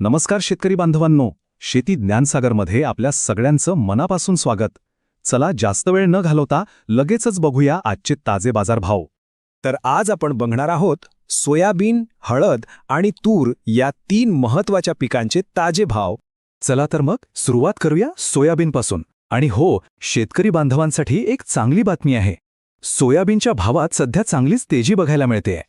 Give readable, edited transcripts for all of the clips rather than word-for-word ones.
नमस्कार शेतकरी बांधवांनो, शेती ज्ञानसागरमध्ये आपल्या सगळ्यांचं मनापासून स्वागत. चला जास्त वेळ न घालवता लगेचच बघूया आजचे ताजे बाजारभाव. तर आज आपण बघणार आहोत सोयाबीन, हळद आणि तूर या 3 महत्त्वाच्या पिकांचे ताजे भाव. चला तर मग सुरुवात करूया सोयाबीनपासून. आणि हो, शेतकरी बांधवांसाठी एक चांगली बातमी आहे. सोयाबीनच्या भावात सध्या चांगलीच तेजी बघायला मिळते.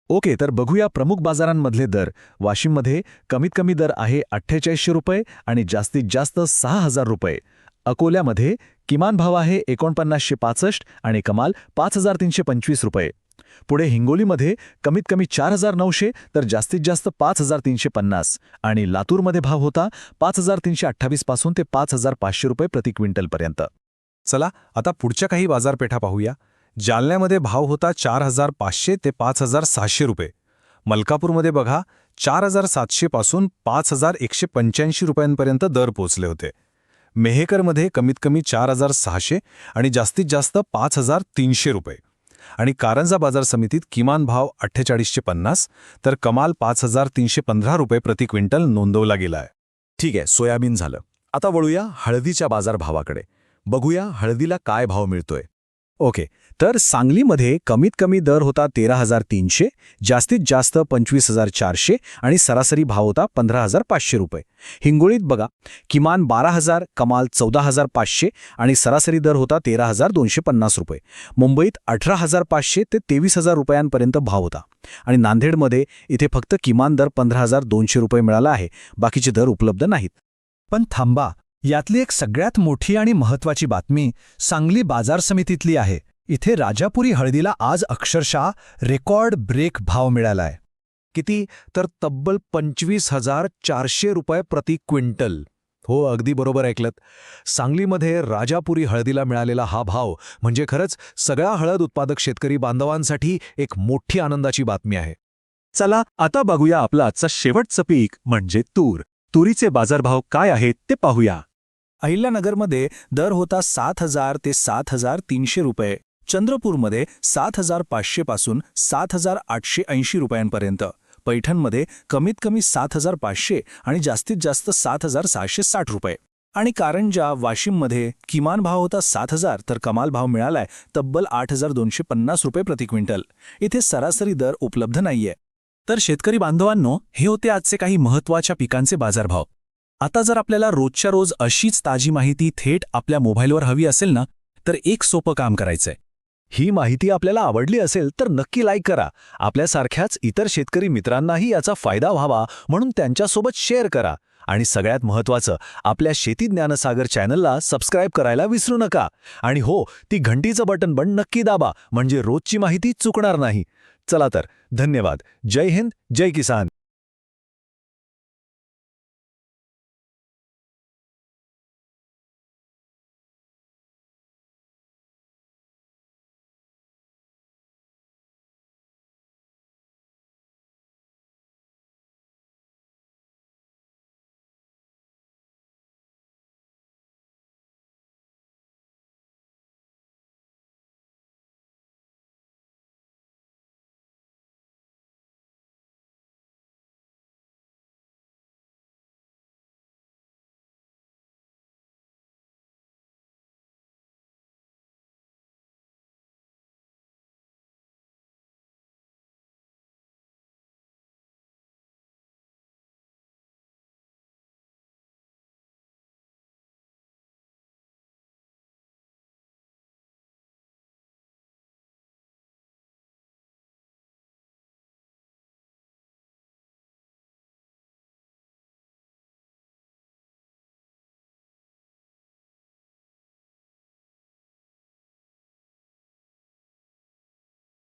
ओके, तर बघूया प्रमुख बाजारांमधले दर. वाशिममध्ये कमीत कमी दर आहे 4800 रुपये आणि जास्तीत जास्त 6000 रुपये. अकोल्यामध्ये किमान भाव आहे 4965 आणि कमाल 5325 रुपये. पुढे हिंगोलीमध्ये कमीत कमी 4900 तर जास्तीत जास्त 5350 आणि लातूरमध्ये भाव होता 5328 पासून ते 5500 रुपये प्रति क्विंटलपर्यंत. चला आता पुढच्या काही बाजारपेठा पाहूया. जालन्यामध्ये भाव होता 4500 ते 5600 रुपये. मलकापूरमध्ये बघा 4700 पासून 5185 रुपयांपर्यंत दर पोचले होते. मेहकरमध्ये कमीत कमी 4600 आणि जास्तीत जास्त 5300 रुपये. आणि कारंजा बाजार समितीत किमान भाव 4850 तर कमाल 5315 रुपये प्रति क्विंटल नोंदवला गेला आहे. ठीक आहे, सोयाबीन झालं. आता वळूया हळदीच्या बाजारभावाकडे. बघूया हळदीला काय भाव मिळतोय. ओके, तर सांगलीमध्ये कमीत कमी दर होता 13300, जास्तीत जास्त 25400 आणि सरासरी भाव होता 15500 रुपये. हिंगोलीत बघा किमान 12000, कमाल 14500 आणि सरासरी दर होता 13250 रुपये. मुंबईत 18500 ते 23000 रुपयांपर्यंत भाव होता. आणि नांदेडमध्ये इथे फक्त किमान दर 15200 रुपये मिळाला आहे, बाकीचे दर उपलब्ध नाहीत. पण थांबा, यातली एक सगळ्यात मोठी आणि महत्त्वाची बातमी सांगली बाजार समितीतली आहे. इथे राजापुरी हळदीला आज अक्षरशः रेकॉर्ड ब्रेक भाव मिळालाय. किती? तर तब्बल 25400 रुपये प्रति क्विंटल. हो, अगदी बरोबर ऐकलत. सांगलीमध्ये राजापुरी हळदीला मिळालेला हा भाव म्हणजे खरंच सगळ्या हळद उत्पादक शेतकरी बांधवांसाठी एक मोठी आनंदाची बातमी आहे. चला आता बघूया आपलं आजचं शेवटचं पीक म्हणजे तूर. तुरीचे बाजारभाव काय आहेत ते पाहूया. अहिल्यानगरमध्ये दर होता 7000 ते 7300 रुपये. चंद्रपूरमध्ये 7500 पासून 7880 रुपयांपर्यंत. पैठणमध्ये कमीत कमी 7500 आणि जास्तीत जास्त 7660 रुपये. आणि कारंजा वाशिममध्ये किमान भाव होता 7000 तर कमाल भाव मिळालाय तब्बल 8250 रुपये प्रति क्विंटल. इथे सरासरी दर उपलब्ध नाहीये. तर शेतकरी बांधवांनो, हे होते आजचे काही महत्त्वाच्या पिकांचे बाजारभाव. आता जर आपल्याला रोजच्या रोज अशीच ताजी माहिती थेट आपल्या मोबाईलवर हवी असेल ना, तर एक सोपं काम करायचंय. ही माहिती आपल्याला आवडली असेल तर नक्की लाईक करा. आपल्यासारख्याच इतर शेतकरी मित्रांनाही याचा फायदा व्हावा म्हणून त्यांच्यासोबत शेअर करा. आणि सगळ्यात महत्त्वाचं, आपल्या शेती ज्ञानसागर चॅनलला सबस्क्राईब करायला विसरू नका. आणि हो, ती घंटीचं बटन पण नक्की दाबा म्हणजे रोजची माहिती चुकणार नाही. चला तर, धन्यवाद. जय हिंद, जय किसान.